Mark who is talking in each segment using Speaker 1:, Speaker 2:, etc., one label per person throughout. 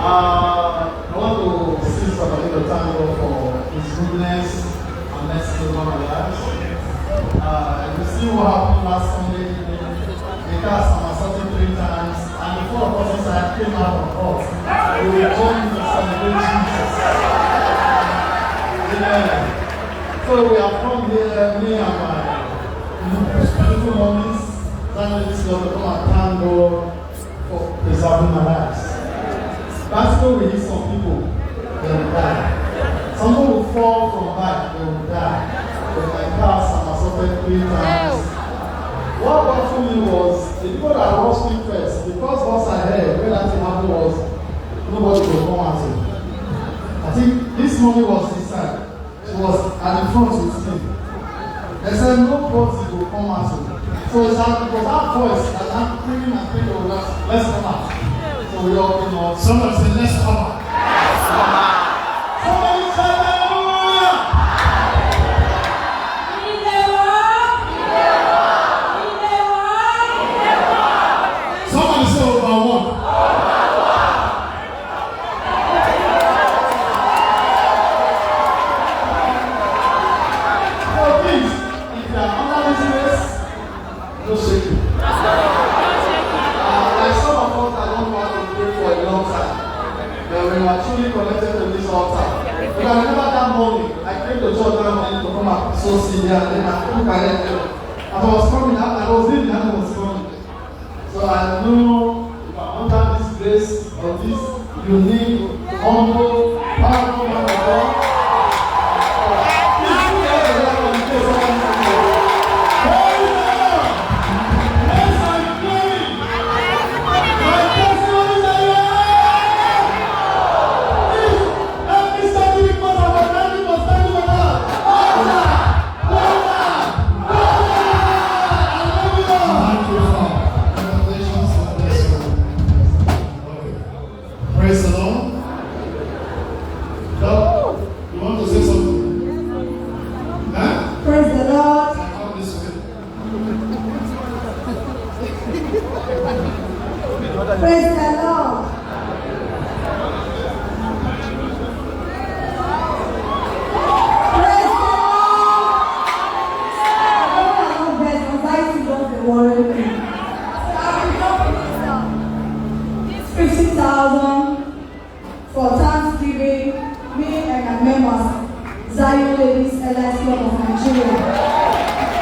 Speaker 1: I want to see somebody to thank God for His goodness and mercy over my life. You see what happened last Sunday evening. The cast was assaulted 3 times, and the 4 of us inside came out of us. We were going to celebrate Jesus. So we have come here, me and my beautiful mommies, thank this Lord to come and thank God for preserving my life. That's why we need some people, they will die. Some people will fall from back, they will die. But my cars are assaulted 3 times. What got me was the people that rushed me first, because once I heard when that thing happened was nobody will come out. I think this mommy was this side. She was at the front with me. They said nobody will come out. So it was that voice that I'm screaming and thinking, oh, let's come out. So we all came out. Somebody said, let's come out. Let's come out. Somebody said, hallelujah. Somebody said, over one. So please, if you are under this grace, don't shake it. Like some of us that don't want to pray for a long time, but we are truly connected to this altar. But I remember that morning, I came to church that morning to come and so see there, and then I couldn't connect them. As I was coming out, I was leaving, and I was coming. So I know if I'm under this grace of this unique, humble, powerful man of God. Praise the Lord. God, you want to say something? Huh?
Speaker 2: Praise the Lord.
Speaker 1: I come this way.
Speaker 2: Praise the Lord. Praise the Lord. I don't have anxiety, don't worry me. This 50,000 for Thanksgiving, me and my members, Zion Ladies Stly Club of Nigeria.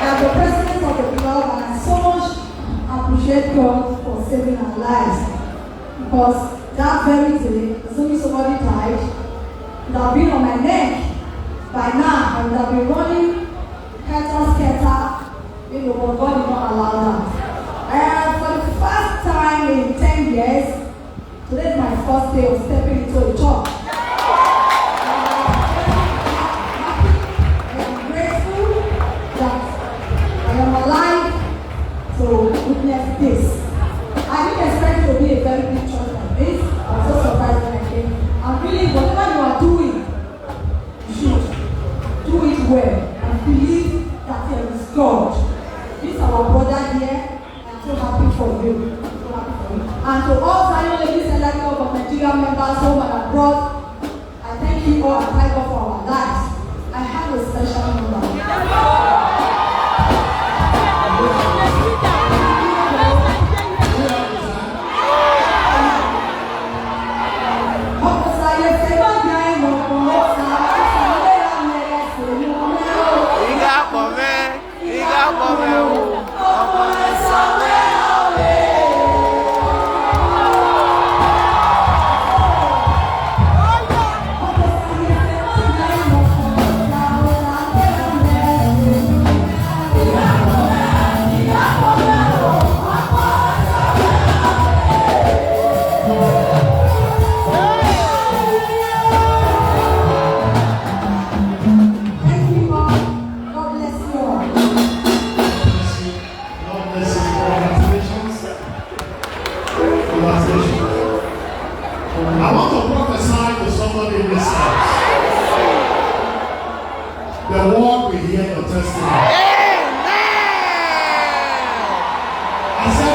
Speaker 2: I'm the president of the club, and I so much appreciate God for saving our lives. Because that very day, as soon as somebody died, it would have been on my neck. By now, I would have been running, scatter, but God did not allow that. And for the first time in 10 years, today is my first day of stepping into the church. I am grateful that I am alive to witness this. I didn't expect it to be a very big church like this. I was so surprised when I came. And really, whatever you are doing, you should do it well and believe that there is God. This is our brother here. I'm so happy for you. And to all Zion Ladies Stly Club of Nigeria members home and abroad, I thank you all and thank God for our lives. I have a special number.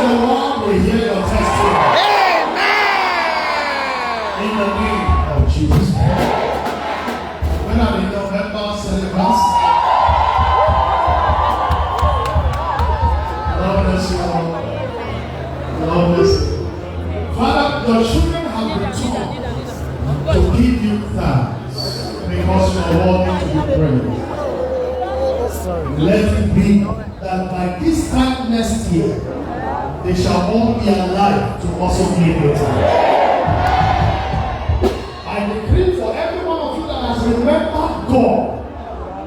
Speaker 1: the world will hear your testimony. In the name of Jesus. When are the November celebrants? Lord bless you all. Lord bless you. Father, your children have returned to give you thanks because you are worthy to be praised. Let it be that by this time next year, they shall all be alive to also give you thanks. I decree for every one of you that has remembered God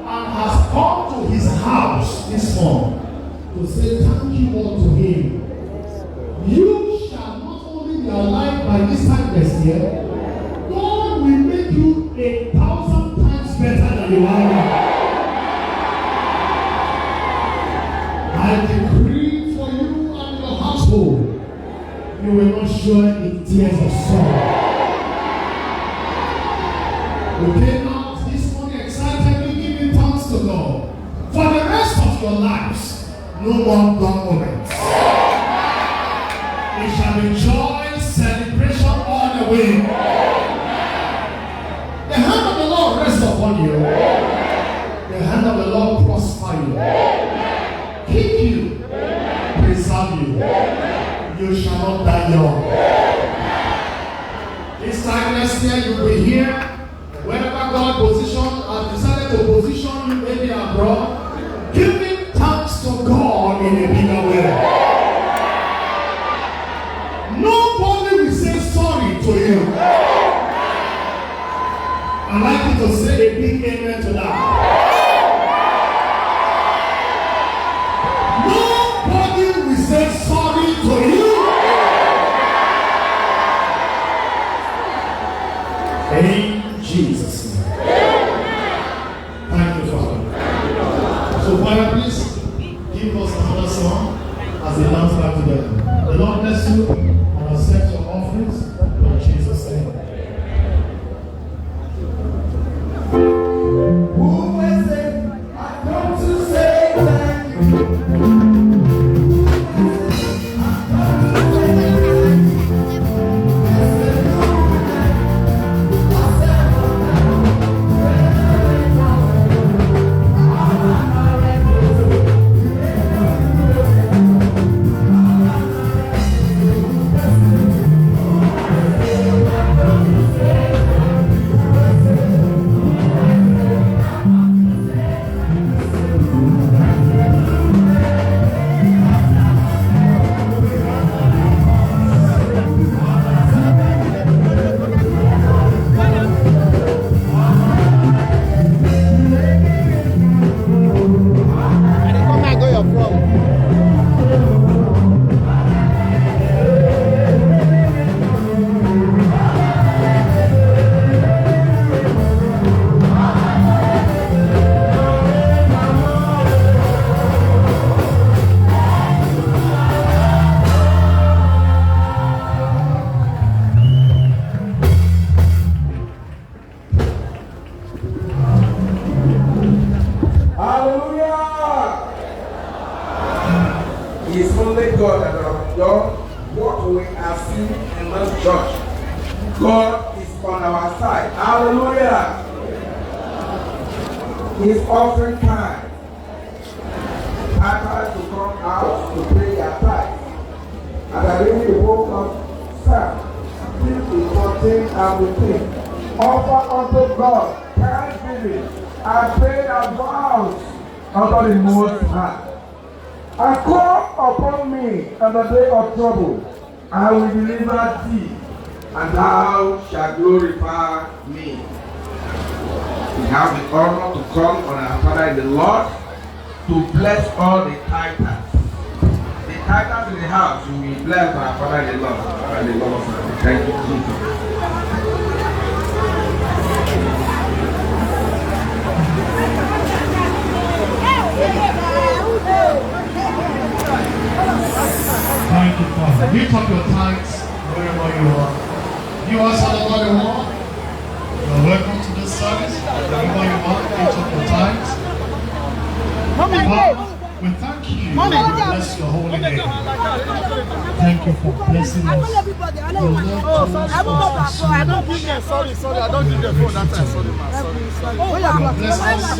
Speaker 1: and has come to his house this morning to say thank you all to him. You shall not only be alive by this time next year, God will make you 1,000 times better than you are now. I decree for you and your household, you will not show any tears of sorrow. We came out this morning excitedly giving thanks to God. For the rest of your lives, no more dull moments. It shall be joy, celebration all the way. The hand of the Lord rests upon you. The hand of the Lord prosper you. Keep you. Preserve you. You shall not die young. This time next year you will be here. Wherever God positioned and decided to position you maybe abroad, giving thanks to God in a bigger way. Nobody will say sorry to you. I'd like you to say a big amen to that. Nobody will say sorry to you. In Jesus' name. Thank you, Father. So, Father, please give us another song as we dance back together. The Lord bless you and accept your offerings in Jesus' name. Who is it? I come to say thank you.
Speaker 3: I will deliver thee, and thou shalt glorify me. We have the honor to come on our Father in the Lord to bless all the titans. The titans in the house will be blessed by our Father in the Lord. Father in the Lord. Thank you, Jesus.
Speaker 1: Thank you, Father. Lift up your tithes wherever you are. You are son of God and one. You are welcome to this service. Wherever you are, lift up your tithes. Father, we thank you you. Bless your holy name. Thank you for blessing us.
Speaker 4: I don't give them. Sorry. I don't give them phone that time. Sorry, man. Sorry.
Speaker 1: Bless us.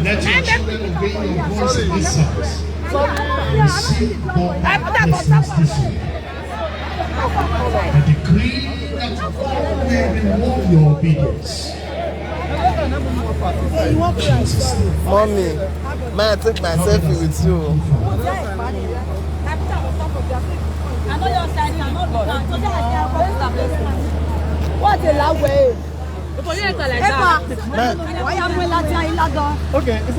Speaker 1: Let your children obey your voice in this service. Receive more blessings this week. I decree that God will reward your obedience.
Speaker 4: Mommy, may I take my selfie with you?
Speaker 2: What a love way.
Speaker 4: Okay, it's